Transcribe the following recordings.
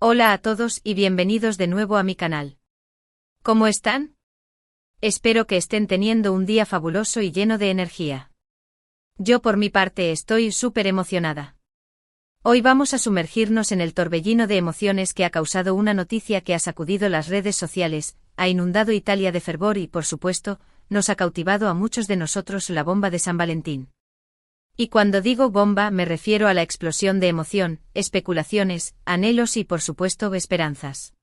Hola a todos y bienvenidos de nuevo a mi canal. ¿Cómo están? Espero que estén teniendo un día fabuloso y lleno de energía. Yo por mi parte estoy súper emocionada. Hoy vamos a sumergirnos en el torbellino de emociones que ha causado una noticia que ha sacudido las redes sociales, ha inundado Italia de fervor y, por supuesto, nos ha cautivado a muchos de nosotros la bomba de San Valentín. Y cuando digo bomba me refiero a la explosión de emoción, especulaciones, anhelos y por supuesto esperanzas.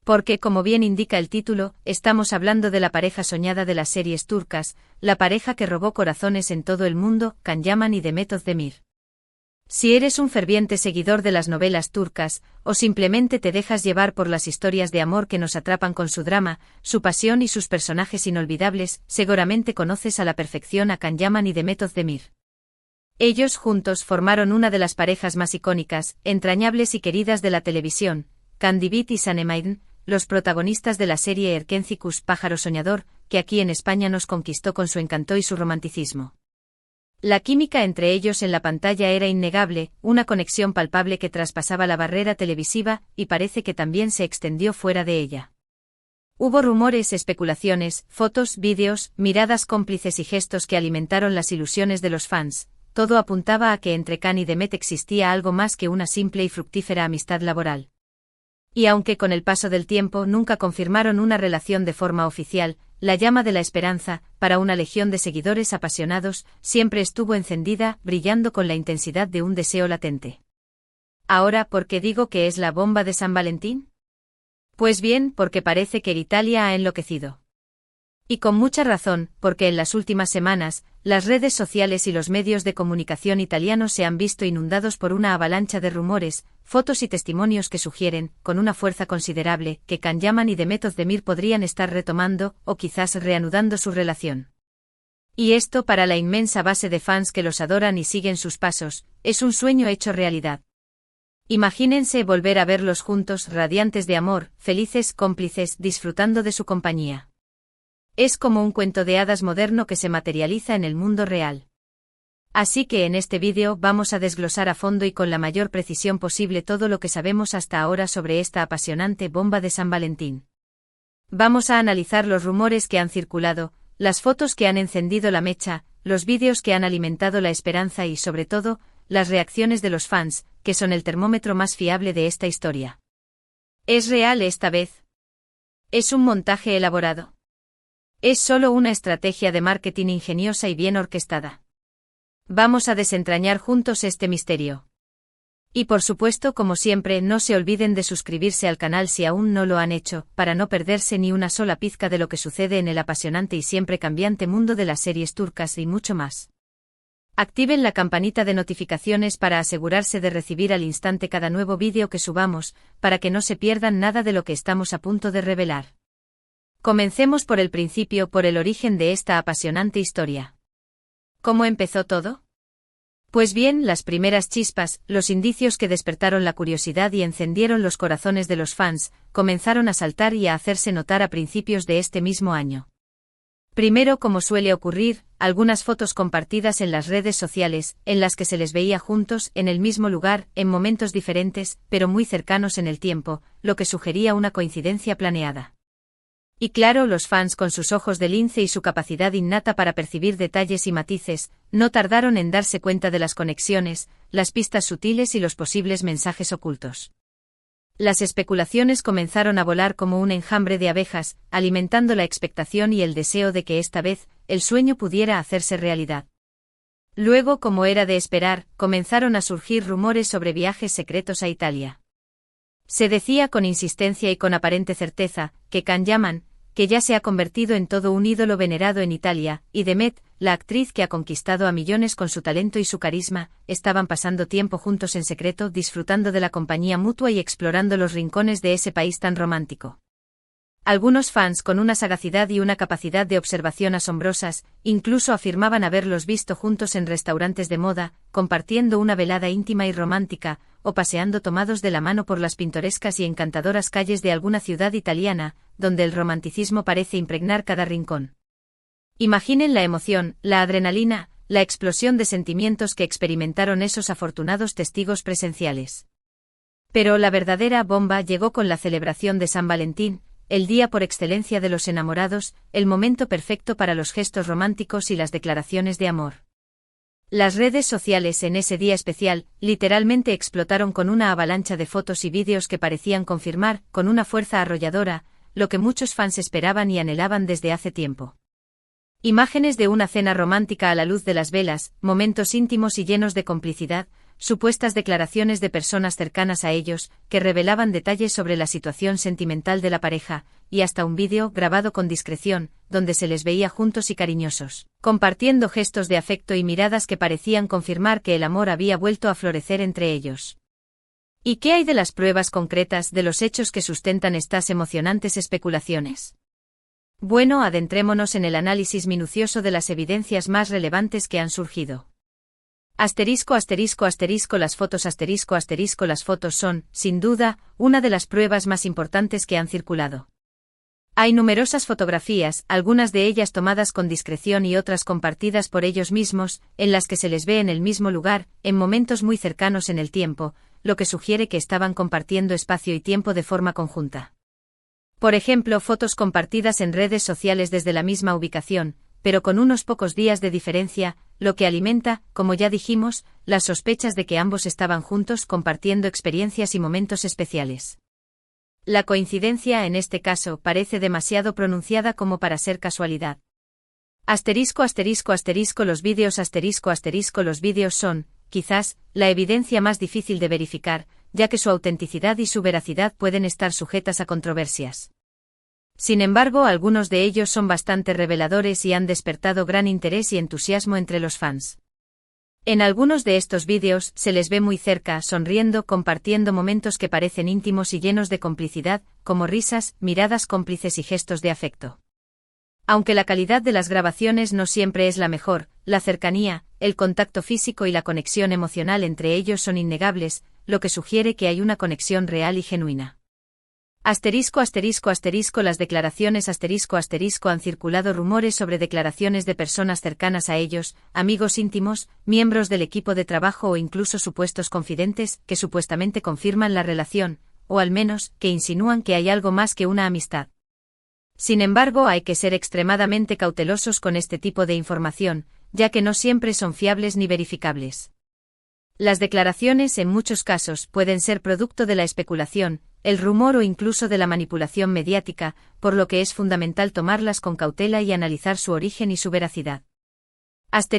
Porque, como bien indica el título, estamos hablando de la pareja soñada de las series turcas, la pareja que robó corazones en todo el mundo, Can Yaman y Demet Özdemir. Si eres un ferviente seguidor de las novelas turcas, o simplemente te dejas llevar por las historias de amor que nos atrapan con su drama, su pasión y sus personajes inolvidables, seguramente conoces a la perfección a Can Yaman y Demet Özdemir. Ellos juntos formaron una de las parejas más icónicas, entrañables y queridas de la televisión, Can Divit y Sanem, los protagonistas de la serie Erkencikus Pájaro Soñador, que aquí en España nos conquistó con su encanto y su romanticismo. La química entre ellos en la pantalla era innegable, una conexión palpable que traspasaba la barrera televisiva y parece que también se extendió fuera de ella. Hubo rumores, especulaciones, fotos, vídeos, miradas cómplices y gestos que alimentaron las ilusiones de los fans. Todo apuntaba a que entre Can y Demet existía algo más que una simple y fructífera amistad laboral. Y aunque con el paso del tiempo nunca confirmaron una relación de forma oficial, la llama de la esperanza, para una legión de seguidores apasionados, siempre estuvo encendida, brillando con la intensidad de un deseo latente. Ahora, ¿por qué digo que es la bomba de San Valentín? Pues bien, porque parece que Italia ha enloquecido. Y con mucha razón, porque en las últimas semanas, las redes sociales y los medios de comunicación italianos se han visto inundados por una avalancha de rumores, fotos y testimonios que sugieren, con una fuerza considerable, que Can Yaman y Demet Özdemir podrían estar retomando, o quizás reanudando su relación. Y esto, para la inmensa base de fans que los adoran y siguen sus pasos, es un sueño hecho realidad. Imagínense volver a verlos juntos, radiantes de amor, felices, cómplices, disfrutando de su compañía. Es como un cuento de hadas moderno que se materializa en el mundo real. Así que en este vídeo vamos a desglosar a fondo y con la mayor precisión posible todo lo que sabemos hasta ahora sobre esta apasionante bomba de San Valentín. Vamos a analizar los rumores que han circulado, las fotos que han encendido la mecha, los vídeos que han alimentado la esperanza y, sobre todo, las reacciones de los fans, que son el termómetro más fiable de esta historia. ¿Es real esta vez? ¿Es un montaje elaborado? Es solo una estrategia de marketing ingeniosa y bien orquestada. Vamos a desentrañar juntos este misterio. Y por supuesto, como siempre, no se olviden de suscribirse al canal si aún no lo han hecho, para no perderse ni una sola pizca de lo que sucede en el apasionante y siempre cambiante mundo de las series turcas y mucho más. Activen la campanita de notificaciones para asegurarse de recibir al instante cada nuevo vídeo que subamos, para que no se pierdan nada de lo que estamos a punto de revelar. Comencemos por el principio, por el origen de esta apasionante historia. ¿Cómo empezó todo? Pues bien, las primeras chispas, los indicios que despertaron la curiosidad y encendieron los corazones de los fans, comenzaron a saltar y a hacerse notar a principios de este mismo año. Primero, como suele ocurrir, algunas fotos compartidas en las redes sociales, en las que se les veía juntos, en el mismo lugar, en momentos diferentes, pero muy cercanos en el tiempo, lo que sugería una coincidencia planeada. Y claro, los fans con sus ojos de lince y su capacidad innata para percibir detalles y matices, no tardaron en darse cuenta de las conexiones, las pistas sutiles y los posibles mensajes ocultos. Las especulaciones comenzaron a volar como un enjambre de abejas, alimentando la expectación y el deseo de que esta vez, el sueño pudiera hacerse realidad. Luego, como era de esperar, comenzaron a surgir rumores sobre viajes secretos a Italia. Se decía con insistencia y con aparente certeza, que Can Yaman, que ya se ha convertido en todo un ídolo venerado en Italia, y Demet, la actriz que ha conquistado a millones con su talento y su carisma, estaban pasando tiempo juntos en secreto, disfrutando de la compañía mutua y explorando los rincones de ese país tan romántico. Algunos fans, con una sagacidad y una capacidad de observación asombrosas, incluso afirmaban haberlos visto juntos en restaurantes de moda, compartiendo una velada íntima y romántica, o paseando tomados de la mano por las pintorescas y encantadoras calles de alguna ciudad italiana, donde el romanticismo parece impregnar cada rincón. Imaginen la emoción, la adrenalina, la explosión de sentimientos que experimentaron esos afortunados testigos presenciales. Pero la verdadera bomba llegó con la celebración de San Valentín, el día por excelencia de los enamorados, el momento perfecto para los gestos románticos y las declaraciones de amor. Las redes sociales en ese día especial, literalmente explotaron con una avalancha de fotos y vídeos que parecían confirmar, con una fuerza arrolladora, lo que muchos fans esperaban y anhelaban desde hace tiempo. Imágenes de una cena romántica a la luz de las velas, momentos íntimos y llenos de complicidad, supuestas declaraciones de personas cercanas a ellos, que revelaban detalles sobre la situación sentimental de la pareja, y hasta un vídeo grabado con discreción, donde se les veía juntos y cariñosos, compartiendo gestos de afecto y miradas que parecían confirmar que el amor había vuelto a florecer entre ellos. ¿Y qué hay de las pruebas concretas de los hechos que sustentan estas emocionantes especulaciones? Bueno, adentrémonos en el análisis minucioso de las evidencias más relevantes que han surgido. Las fotos son, sin duda, una de las pruebas más importantes que han circulado. Hay numerosas fotografías, algunas de ellas tomadas con discreción y otras compartidas por ellos mismos, en las que se les ve en el mismo lugar, en momentos muy cercanos en el tiempo, lo que sugiere que estaban compartiendo espacio y tiempo de forma conjunta. Por ejemplo, fotos compartidas en redes sociales desde la misma ubicación, pero con unos pocos días de diferencia, lo que alimenta, como ya dijimos, las sospechas de que ambos estaban juntos compartiendo experiencias y momentos especiales. La coincidencia en este caso parece demasiado pronunciada como para ser casualidad. Los vídeos son, quizás, la evidencia más difícil de verificar, ya que su autenticidad y su veracidad pueden estar sujetas a controversias. Sin embargo, algunos de ellos son bastante reveladores y han despertado gran interés y entusiasmo entre los fans. En algunos de estos vídeos se les ve muy cerca, sonriendo, compartiendo momentos que parecen íntimos y llenos de complicidad, como risas, miradas cómplices y gestos de afecto. Aunque la calidad de las grabaciones no siempre es la mejor, la cercanía, el contacto físico y la conexión emocional entre ellos son innegables, lo que sugiere que hay una conexión real y genuina. Las declaraciones han circulado rumores sobre declaraciones de personas cercanas a ellos, amigos íntimos, miembros del equipo de trabajo o incluso supuestos confidentes, que supuestamente confirman la relación, o al menos, que insinúan que hay algo más que una amistad. Sin embargo, hay que ser extremadamente cautelosos con este tipo de información, ya que no siempre son fiables ni verificables. Las declaraciones en muchos casos pueden ser producto de la especulación, el rumor o incluso de la manipulación mediática, por lo que es fundamental tomarlas con cautela y analizar su origen y su veracidad. Las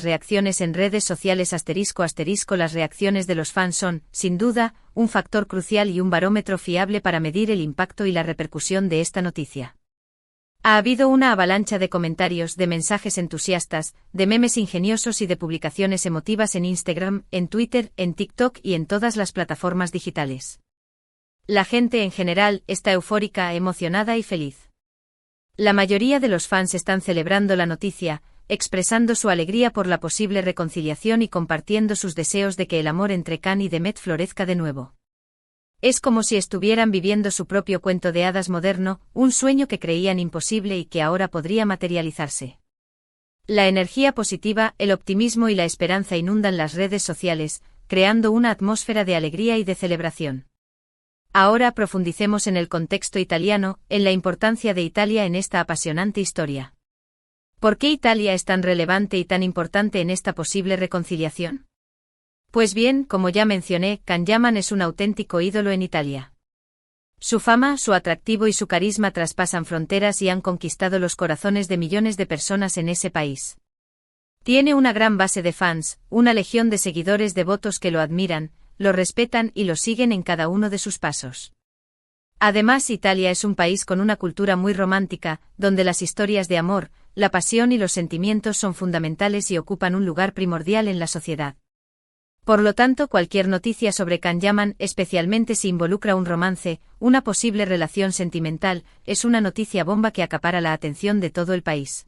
reacciones en redes sociales. Las reacciones de los fans son, sin duda, un factor crucial y un barómetro fiable para medir el impacto y la repercusión de esta noticia. Ha habido una avalancha de comentarios, de mensajes entusiastas, de memes ingeniosos y de publicaciones emotivas en Instagram, en Twitter, en TikTok y en todas las plataformas digitales. La gente en general está eufórica, emocionada y feliz. La mayoría de los fans están celebrando la noticia, expresando su alegría por la posible reconciliación y compartiendo sus deseos de que el amor entre Can y Demet florezca de nuevo. Es como si estuvieran viviendo su propio cuento de hadas moderno, un sueño que creían imposible y que ahora podría materializarse. La energía positiva, el optimismo y la esperanza inundan las redes sociales, creando una atmósfera de alegría y de celebración. Ahora profundicemos en el contexto italiano, en la importancia de Italia en esta apasionante historia. ¿Por qué Italia es tan relevante y tan importante en esta posible reconciliación? Pues bien, como ya mencioné, Can Yaman es un auténtico ídolo en Italia. Su fama, su atractivo y su carisma traspasan fronteras y han conquistado los corazones de millones de personas en ese país. Tiene una gran base de fans, una legión de seguidores devotos que lo admiran, lo respetan y lo siguen en cada uno de sus pasos. Además, Italia es un país con una cultura muy romántica, donde las historias de amor, la pasión y los sentimientos son fundamentales y ocupan un lugar primordial en la sociedad. Por lo tanto, cualquier noticia sobre Can Yaman, especialmente si involucra un romance, una posible relación sentimental, es una noticia bomba que acapara la atención de todo el país.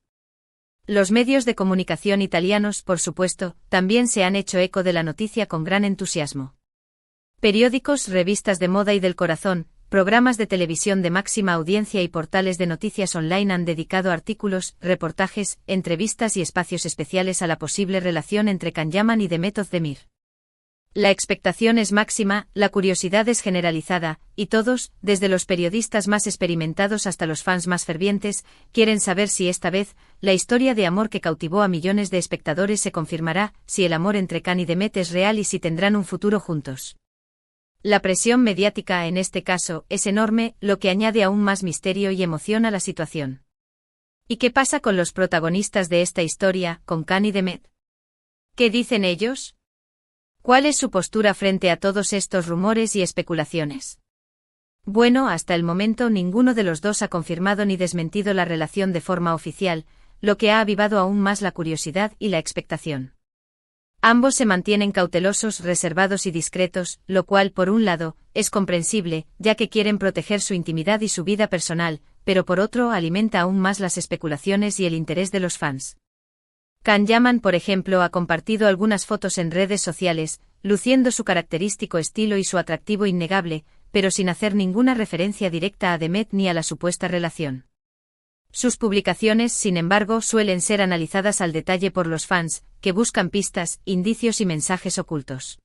Los medios de comunicación italianos, por supuesto, también se han hecho eco de la noticia con gran entusiasmo. Periódicos, revistas de moda y del corazón, programas de televisión de máxima audiencia y portales de noticias online han dedicado artículos, reportajes, entrevistas y espacios especiales a la posible relación entre Can Yaman y Demet Özdemir. La expectación es máxima, la curiosidad es generalizada, y todos, desde los periodistas más experimentados hasta los fans más fervientes, quieren saber si esta vez, la historia de amor que cautivó a millones de espectadores se confirmará, si el amor entre Khan y Demet es real y si tendrán un futuro juntos. La presión mediática en este caso es enorme, lo que añade aún más misterio y emoción a la situación. ¿Y qué pasa con los protagonistas de esta historia, con Khan y Demet? ¿Qué dicen ellos? ¿Cuál es su postura frente a todos estos rumores y especulaciones? Bueno, hasta el momento ninguno de los dos ha confirmado ni desmentido la relación de forma oficial, lo que ha avivado aún más la curiosidad y la expectación. Ambos se mantienen cautelosos, reservados y discretos, lo cual, por un lado, es comprensible, ya que quieren proteger su intimidad y su vida personal, pero por otro alimenta aún más las especulaciones y el interés de los fans. Khan Yaman, por ejemplo, ha compartido algunas fotos en redes sociales, luciendo su característico estilo y su atractivo innegable, pero sin hacer ninguna referencia directa a Demet ni a la supuesta relación. Sus publicaciones, sin embargo, suelen ser analizadas al detalle por los fans, que buscan pistas, indicios y mensajes ocultos.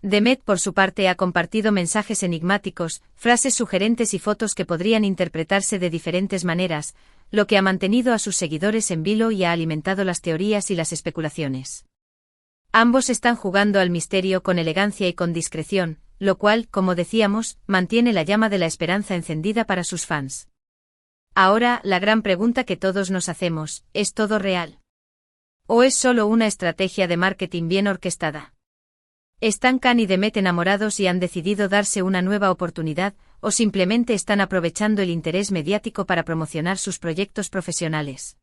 Demet, por su parte, ha compartido mensajes enigmáticos, frases sugerentes y fotos que podrían interpretarse de diferentes maneras, lo que ha mantenido a sus seguidores en vilo y ha alimentado las teorías y las especulaciones. Ambos están jugando al misterio con elegancia y con discreción, lo cual, como decíamos, mantiene la llama de la esperanza encendida para sus fans. Ahora, la gran pregunta que todos nos hacemos, ¿es todo real? ¿O es solo una estrategia de marketing bien orquestada? ¿Están Khan y Demet enamorados y han decidido darse una nueva oportunidad, o simplemente están aprovechando el interés mediático para promocionar sus proyectos profesionales?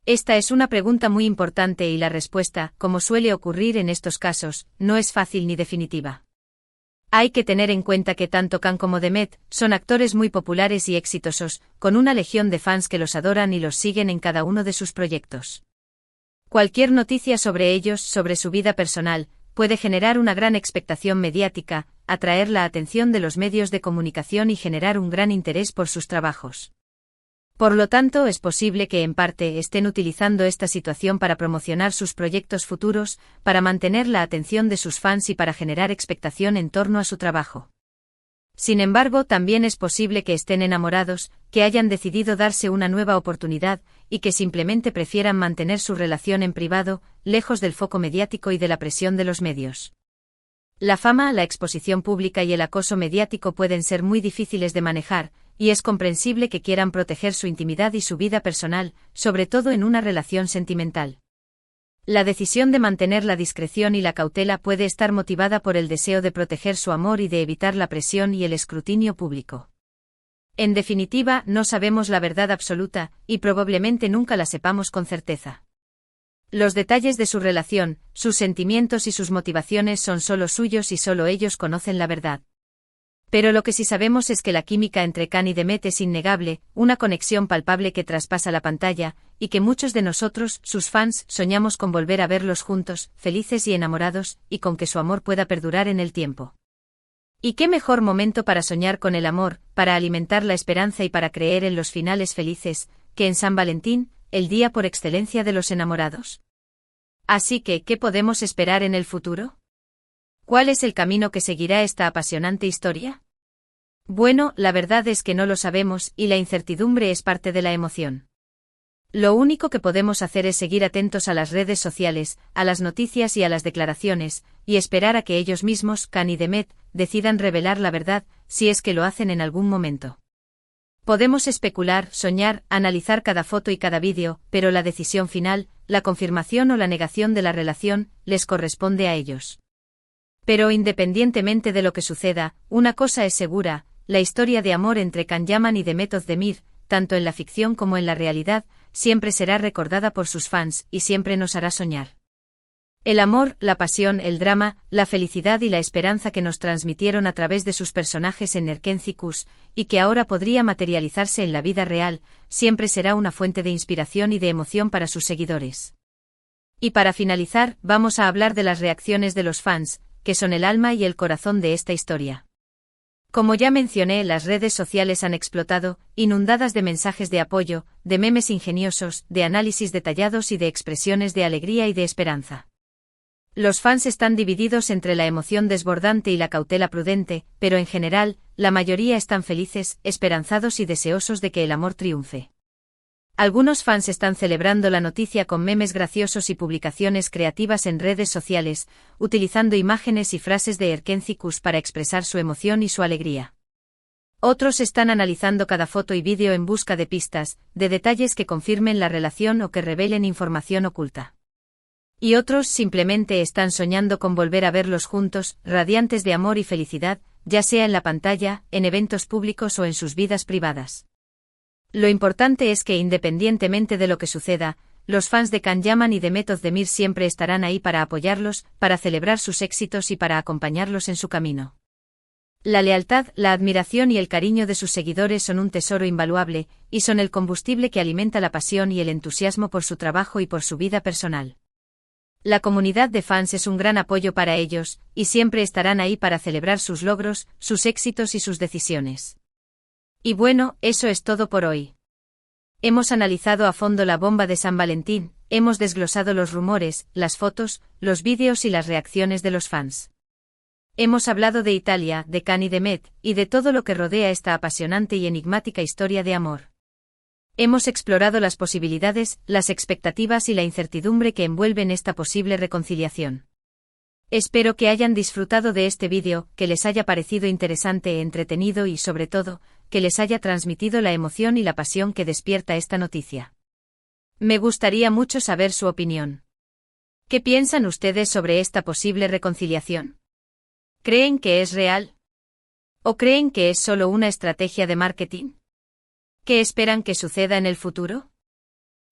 Esta es una pregunta muy importante y la respuesta, como suele ocurrir en estos casos, no es fácil ni definitiva. Hay que tener en cuenta que tanto Khan como Demet son actores muy populares y exitosos, con una legión de fans que los adoran y los siguen en cada uno de sus proyectos. Cualquier noticia sobre ellos, sobre su vida personal, puede generar una gran expectación mediática, atraer la atención de los medios de comunicación y generar un gran interés por sus trabajos. Por lo tanto, es posible que en parte estén utilizando esta situación para promocionar sus proyectos futuros, para mantener la atención de sus fans y para generar expectación en torno a su trabajo. Sin embargo, también es posible que estén enamorados, que hayan decidido darse una nueva oportunidad, y que simplemente prefieran mantener su relación en privado, lejos del foco mediático y de la presión de los medios. La fama, la exposición pública y el acoso mediático pueden ser muy difíciles de manejar, y es comprensible que quieran proteger su intimidad y su vida personal, sobre todo en una relación sentimental. La decisión de mantener la discreción y la cautela puede estar motivada por el deseo de proteger su amor y de evitar la presión y el escrutinio público. En definitiva, no sabemos la verdad absoluta, y probablemente nunca la sepamos con certeza. Los detalles de su relación, sus sentimientos y sus motivaciones son solo suyos y solo ellos conocen la verdad. Pero lo que sí sabemos es que la química entre Khan y Demet es innegable, una conexión palpable que traspasa la pantalla, y que muchos de nosotros, sus fans, soñamos con volver a verlos juntos, felices y enamorados, y con que su amor pueda perdurar en el tiempo. ¿Y qué mejor momento para soñar con el amor, para alimentar la esperanza y para creer en los finales felices, que en San Valentín, el día por excelencia de los enamorados? Así que, ¿qué podemos esperar en el futuro? ¿Cuál es el camino que seguirá esta apasionante historia? Bueno, la verdad es que no lo sabemos y la incertidumbre es parte de la emoción. Lo único que podemos hacer es seguir atentos a las redes sociales, a las noticias y a las declaraciones, y esperar a que ellos mismos, Khan y Demet, decidan revelar la verdad, si es que lo hacen en algún momento. Podemos especular, soñar, analizar cada foto y cada vídeo, pero la decisión final, la confirmación o la negación de la relación, les corresponde a ellos. Pero independientemente de lo que suceda, una cosa es segura, la historia de amor entre Khan Yaman y Demet Özdemir, tanto en la ficción como en la realidad, siempre será recordada por sus fans y siempre nos hará soñar. El amor, la pasión, el drama, la felicidad y la esperanza que nos transmitieron a través de sus personajes en Erkenci y que ahora podría materializarse en la vida real, siempre será una fuente de inspiración y de emoción para sus seguidores. Y para finalizar, vamos a hablar de las reacciones de los fans, que son el alma y el corazón de esta historia. Como ya mencioné, las redes sociales han explotado, inundadas de mensajes de apoyo, de memes ingeniosos, de análisis detallados y de expresiones de alegría y de esperanza. Los fans están divididos entre la emoción desbordante y la cautela prudente, pero en general, la mayoría están felices, esperanzados y deseosos de que el amor triunfe. Algunos fans están celebrando la noticia con memes graciosos y publicaciones creativas en redes sociales, utilizando imágenes y frases de Erkencikus para expresar su emoción y su alegría. Otros están analizando cada foto y vídeo en busca de pistas, de detalles que confirmen la relación o que revelen información oculta. Y otros simplemente están soñando con volver a verlos juntos, radiantes de amor y felicidad, ya sea en la pantalla, en eventos públicos o en sus vidas privadas. Lo importante es que independientemente de lo que suceda, los fans de Can Yaman y de Method Demir siempre estarán ahí para apoyarlos, para celebrar sus éxitos y para acompañarlos en su camino. La lealtad, la admiración y el cariño de sus seguidores son un tesoro invaluable, y son el combustible que alimenta la pasión y el entusiasmo por su trabajo y por su vida personal. La comunidad de fans es un gran apoyo para ellos, y siempre estarán ahí para celebrar sus logros, sus éxitos y sus decisiones. Y bueno, eso es todo por hoy. Hemos analizado a fondo la bomba de San Valentín, hemos desglosado los rumores, las fotos, los vídeos y las reacciones de los fans. Hemos hablado de Italia, de Can y de Met, y de todo lo que rodea esta apasionante y enigmática historia de amor. Hemos explorado las posibilidades, las expectativas y la incertidumbre que envuelven esta posible reconciliación. Espero que hayan disfrutado de este vídeo, que les haya parecido interesante, entretenido y, sobre todo, que les haya transmitido la emoción y la pasión que despierta esta noticia. Me gustaría mucho saber su opinión. ¿Qué piensan ustedes sobre esta posible reconciliación? ¿Creen que es real? ¿O creen que es solo una estrategia de marketing? ¿Qué esperan que suceda en el futuro?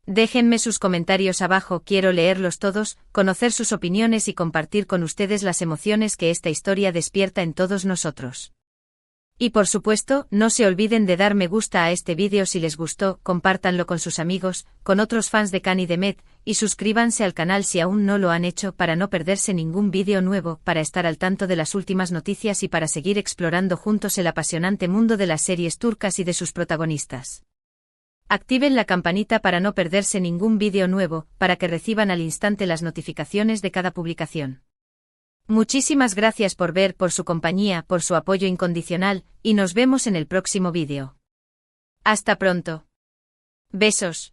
Déjenme sus comentarios abajo, quiero leerlos todos, conocer sus opiniones y compartir con ustedes las emociones que esta historia despierta en todos nosotros. Y por supuesto, no se olviden de dar me gusta a este vídeo si les gustó, compártanlo con sus amigos, con otros fans de Can y de Met, y suscríbanse al canal si aún no lo han hecho para no perderse ningún vídeo nuevo, para estar al tanto de las últimas noticias y para seguir explorando juntos el apasionante mundo de las series turcas y de sus protagonistas. Activen la campanita para no perderse ningún vídeo nuevo, para que reciban al instante las notificaciones de cada publicación. Muchísimas gracias por ver, por su compañía, por su apoyo incondicional, y nos vemos en el próximo vídeo. Hasta pronto. Besos.